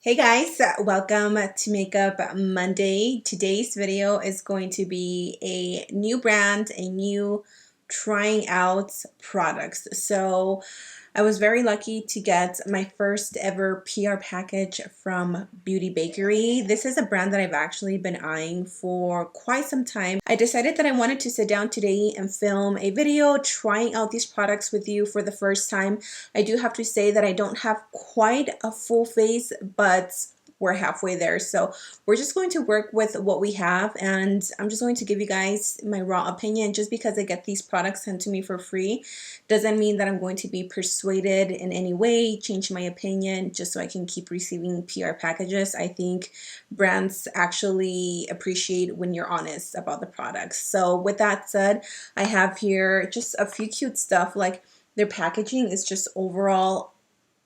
Hey guys, welcome to Makeup Monday. Today's video is going to be a new brand, a new trying out products. So I was very lucky to get my first ever PR package from Bakerie. This is a brand that I've actually been eyeing for quite some time. I decided that I wanted to sit down today and film a video trying out these products with you for the first time. I do have to say that I don't have quite a full face, but we're halfway there. So we're just going to work with what we have, and I'm just going to give you guys my raw opinion. Just because I get these products sent to me for free doesn't mean that I'm going to be persuaded in any way, change my opinion just so I can keep receiving PR packages. I think brands actually appreciate when you're honest about the products. So with that said, I have here just a few cute stuff. Like, their packaging is just overall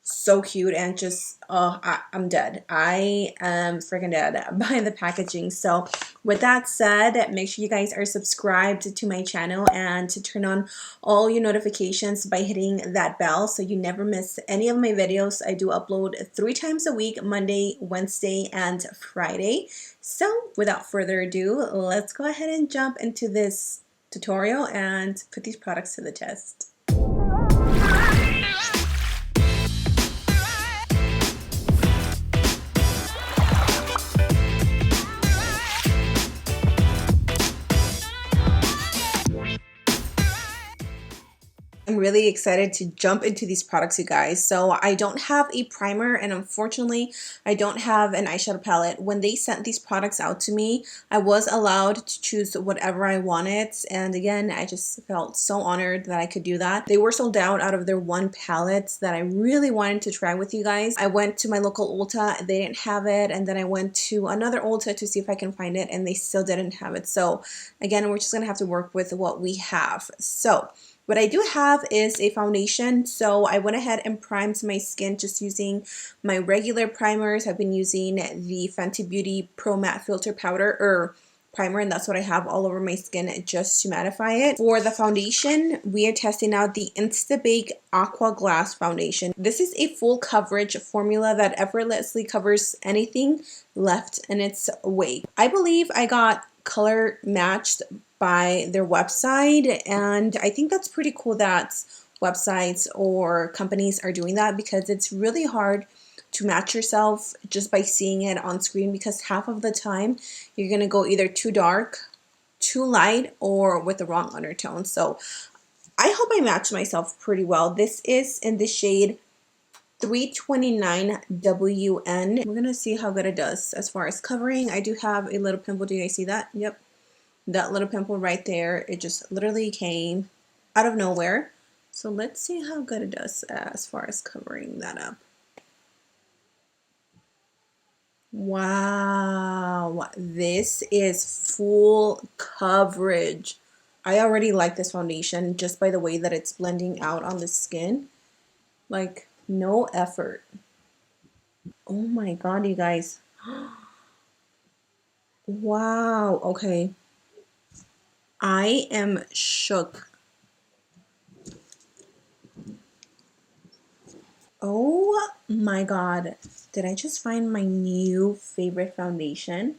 so cute, and just I'm dead. I am freaking dead by the packaging. So with that said, make sure you guys are subscribed to my channel and to turn on all your notifications by hitting that bell so you never miss any of my videos. I do upload 3 times a week: Monday, Wednesday, and Friday. So without further ado, let's go ahead and jump into this tutorial and put these products to the test. I'm really excited to jump into these products, you guys. So I don't have a primer, and unfortunately I don't have an eyeshadow palette. When they sent these products out to me, I was allowed to choose whatever I wanted, and again, I just felt so honored that I could do that. They were sold out of their one palette that I really wanted to try with you guys. I went to my local Ulta, they didn't have it, and then I went to another Ulta to see if I can find it, and they still didn't have it. So again, we're just gonna have to work with what we have. So what I do have is a foundation, so I went ahead and primed my skin just using my regular primers. I've been using the Fenty Beauty Pro Matte Filter Powder or primer, and that's what I have all over my skin just to mattify it. For the foundation, we are testing out the InstaBake Aqua Glass Foundation. This is a full coverage formula that effortlessly covers anything left in its wake. I believe I got color matched by their website, and I think that's pretty cool that websites or companies are doing that, because it's really hard to match yourself just by seeing it on screen, because half of the time you're gonna go either too dark, too light, or with the wrong undertone. So I hope I matched myself pretty well. This is in the shade 329 WN. We're gonna see how good it does as far as covering. I do have a little pimple. Do you guys see that? Yep. That little pimple right there, it just literally came out of nowhere. So let's see how good it does as far as covering that up. Wow, this is full coverage. I already like this foundation just by the way that it's blending out on the skin. Like, no effort. Oh my god, you guys. Wow, okay. I am shook. Oh my god. Did I just find my new favorite foundation?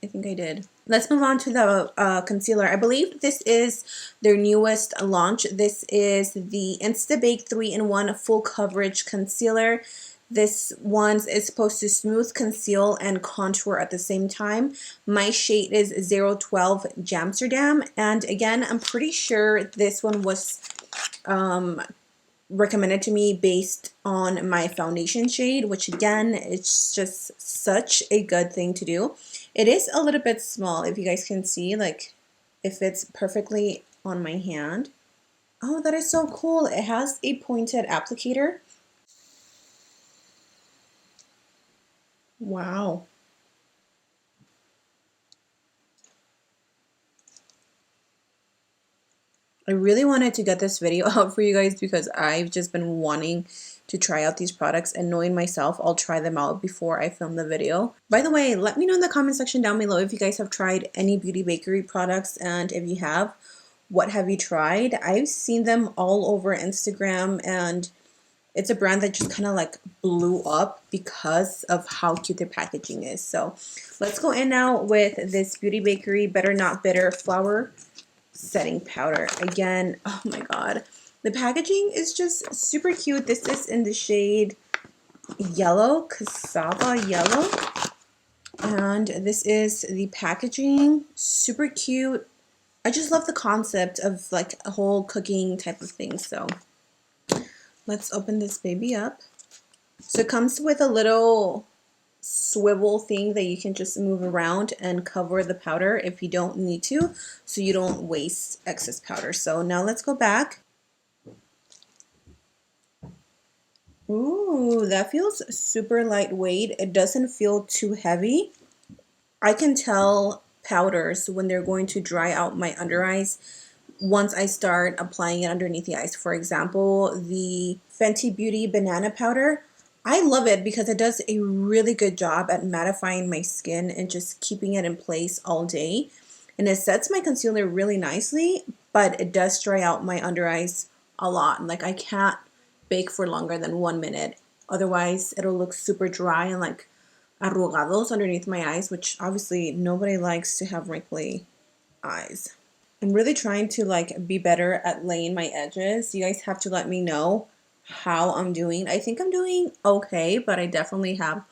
I think I did. Let's move on to the concealer. I believe this is their newest launch. This is the InstaBake 3-in-1 Full Coverage Concealer. This one is supposed to smooth, conceal, and contour at the same time. My shade is 012 Jamsterdam, and again, I'm pretty sure this one was recommended to me based on my foundation shade, which again, it's just such a good thing to do. It is a little bit small, if you guys can see, like, it fits perfectly on my hand. Oh, that is so cool. It has a pointed applicator. Wow. I really wanted to get this video out for you guys because I've just been wanting to try out these products, and knowing myself, I'll try them out before I film the video. By the way, let me know in the comment section down below if you guys have tried any Bakerie products, and if you have, what have you tried? I've seen them all over Instagram, and it's a brand that just kind of like blew up because of how cute their packaging is. So let's go in now with this Beauty Bakerie Better Not Bitter Flour Setting Powder. Again, oh my god, the packaging is just super cute. This is in the shade yellow, Cassava yellow, and this is the packaging. Super cute. I just love the concept of like a whole cooking type of thing. So let's open this baby up. So it comes with a little swivel thing that you can just move around and cover the powder if you don't need to, so you don't waste excess powder. So now let's go back. Ooh, that feels super lightweight. It doesn't feel too heavy. I can tell powders when they're going to dry out my under eyes once I start applying it underneath the eyes. For example, the Fenty Beauty Banana Powder, I love it because it does a really good job at mattifying my skin and just keeping it in place all day. And it sets my concealer really nicely, but it does dry out my under eyes a lot. Like I can't bake for longer than 1 minute. Otherwise, it'll look super dry and like arrugados underneath my eyes, which obviously nobody likes to have wrinkly eyes. I'm really trying to like be better at laying my edges. You guys have to let me know how I'm doing. I think I'm doing okay, but I definitely have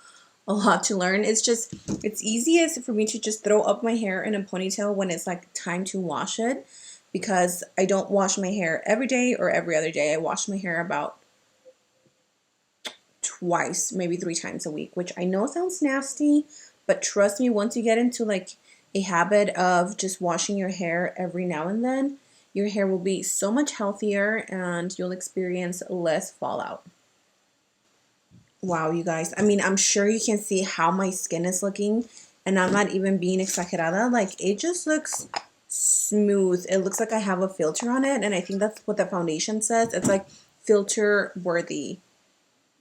a lot to learn. It's just, it's easiest for me to just throw up my hair in a ponytail when it's like time to wash it, because I don't wash my hair every day or every other day. I wash my hair about twice, maybe 3 times a week, which I know sounds nasty, but trust me, once you get into like a habit of just washing your hair every now and then, your hair will be so much healthier and you'll experience less fallout. Wow, you guys. I mean, I'm sure you can see how my skin is looking, and I'm not even being exagerada. Like, it just looks smooth. It looks like I have a filter on it, and I think that's what the foundation says. It's like filter worthy.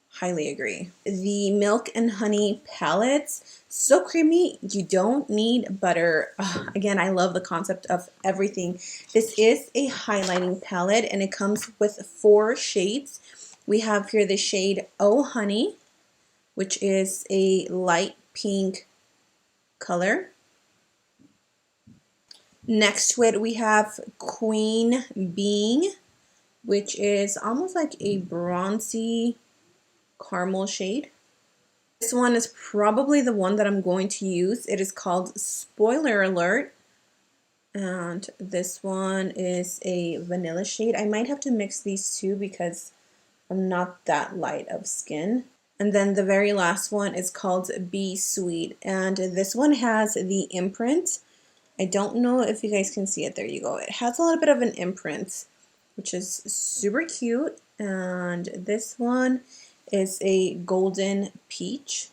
Highly agree. The Milk and Honey palettes, so creamy. You don't need butter. Ugh, again, I love the concept of everything. This is a highlighting palette, and it comes with 4 shades. We have here the shade Oh Honey, which is a light pink color. Next to it, we have Queen Being, which is almost like a bronzy caramel shade. This one is probably the one that I'm going to use. It is called Spoiler Alert. And this one is a vanilla shade. I might have to mix these two because I'm not that light of skin. And then the very last one is called Be Sweet. And this one has the imprint. I don't know if you guys can see it. There you go. It has a little bit of an imprint, which is super cute. And this one is a golden peach.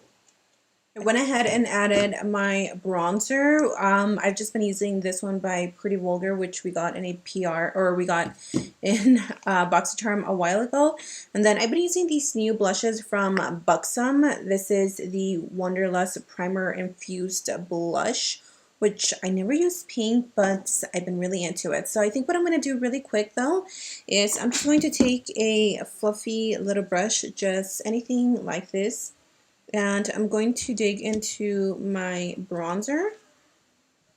I went ahead and added my bronzer. I've just been using this one by Pretty Vulgar, which we got in a PR, or we got in BoxyCharm a while ago. And then I've been using these new blushes from Buxom. This is the Wonderlust Primer Infused Blush, which I never use pink, but I've been really into it. So I think what I'm going to do really quick though is I'm just going to take a fluffy little brush, just anything like this, and I'm going to dig into my bronzer,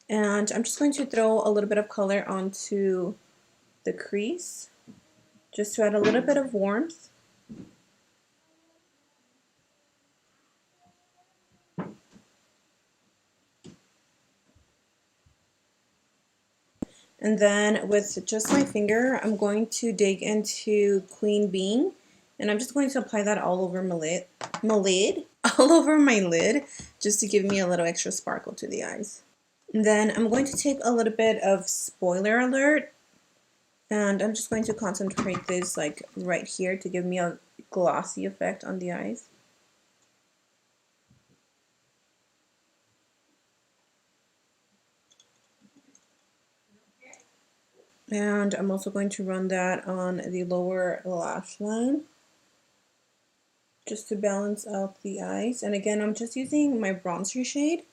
and I'm just going to throw a little bit of color onto the crease just to add a little bit of warmth. And then with just my finger, I'm going to dig into Queen Being, and I'm just going to apply that all over all over my lid, just to give me a little extra sparkle to the eyes. And then I'm going to take a little bit of Spoiler Alert, and I'm just going to concentrate this like right here to give me a glossy effect on the eyes. And I'm also going to run that on the lower lash line, just to balance out the eyes. And again, I'm just using my bronzer shade.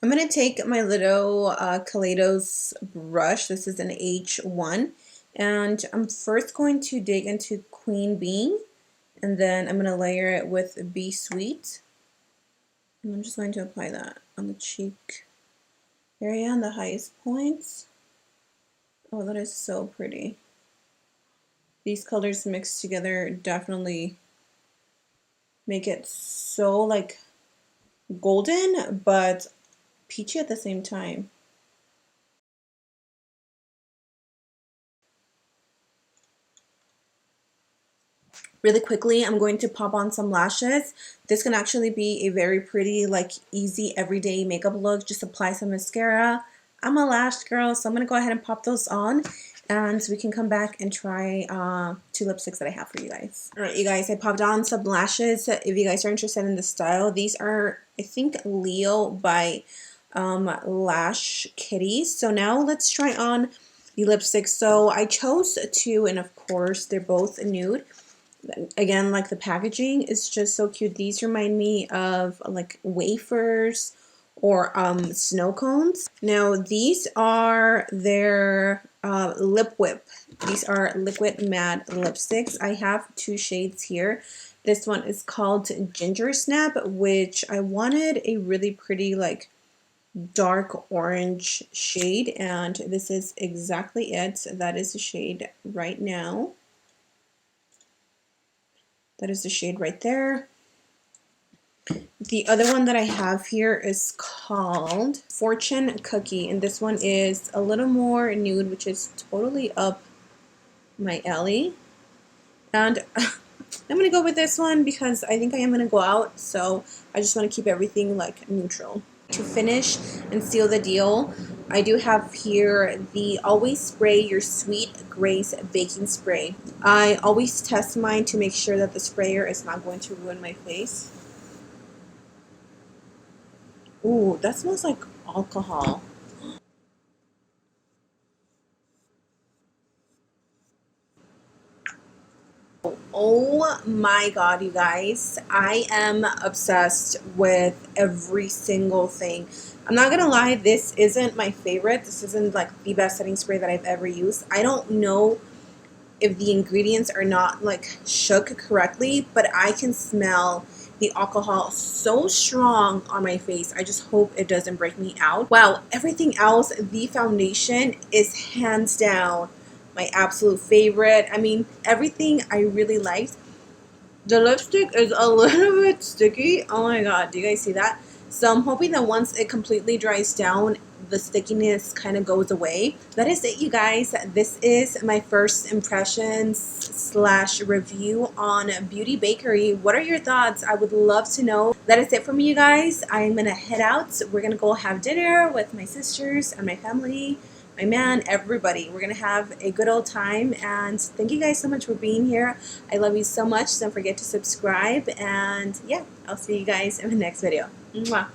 I'm going to take my little Kaleidos brush. This is an H1. And I'm first going to dig into Queen Being. And then I'm going to layer it with Be Sweet. And I'm just going to apply that on the cheek area on the highest points. Oh, that is so pretty. These colors mixed together definitely make it so like golden, but peachy at the same time. Really quickly, I'm going to pop on some lashes. This can actually be a very pretty, like easy everyday makeup look. Just apply some mascara. I'm a lash girl, so I'm gonna go ahead and pop those on, and we can come back and try 2 lipsticks that I have for you guys. All right, you guys, I popped on some lashes. If you guys are interested in the style, these are, I think, Leo by Lash Kitties. So now let's try on the lipsticks. So I chose 2, and of course, they're both nude. Again, like the packaging is just so cute. These remind me of like wafers or snow cones. Now these are their lip whip. These are liquid matte lipsticks. I have 2 shades here. This one is called Gingersnap, which I wanted a really pretty like dark orange shade, and this is exactly it. That is the shade right now. That is the shade right there. The other one that I have here is called Fortune Cookie, and this one is a little more nude, which is totally up my alley. And I'm gonna go with this one because I think I am gonna go out, so I just want to keep everything like neutral. To finish and seal the deal, I do have here the Always Spray Your Sweet Grace Baking Spray. I always test mine to make sure that the sprayer is not going to ruin my face. Ooh, that smells like alcohol. Oh my god, you guys. I am obsessed with every single thing. I'm not gonna lie, this isn't my favorite. This isn't like the best setting spray that I've ever used. I don't know if the ingredients are not like shook correctly, but I can smell the alcohol so strong on my face. I just hope it doesn't break me out. Wow, everything else, the foundation is hands down my absolute favorite. I mean, everything I really liked. The lipstick is a little bit sticky. Oh my god, do you guys see that? So I'm hoping that once it completely dries down, the stickiness kind of goes away. That is it, you guys. This is my first impressions slash review on Beauty Bakerie. What are your thoughts? I would love to know. That is it for me, you guys. I'm gonna head out. We're gonna go have dinner with my sisters and my family, my man, everybody. We're gonna have a good old time, and thank you guys so much for being here. I love you so much. Don't forget to subscribe, and yeah, I'll see you guys in the next video. Mwah.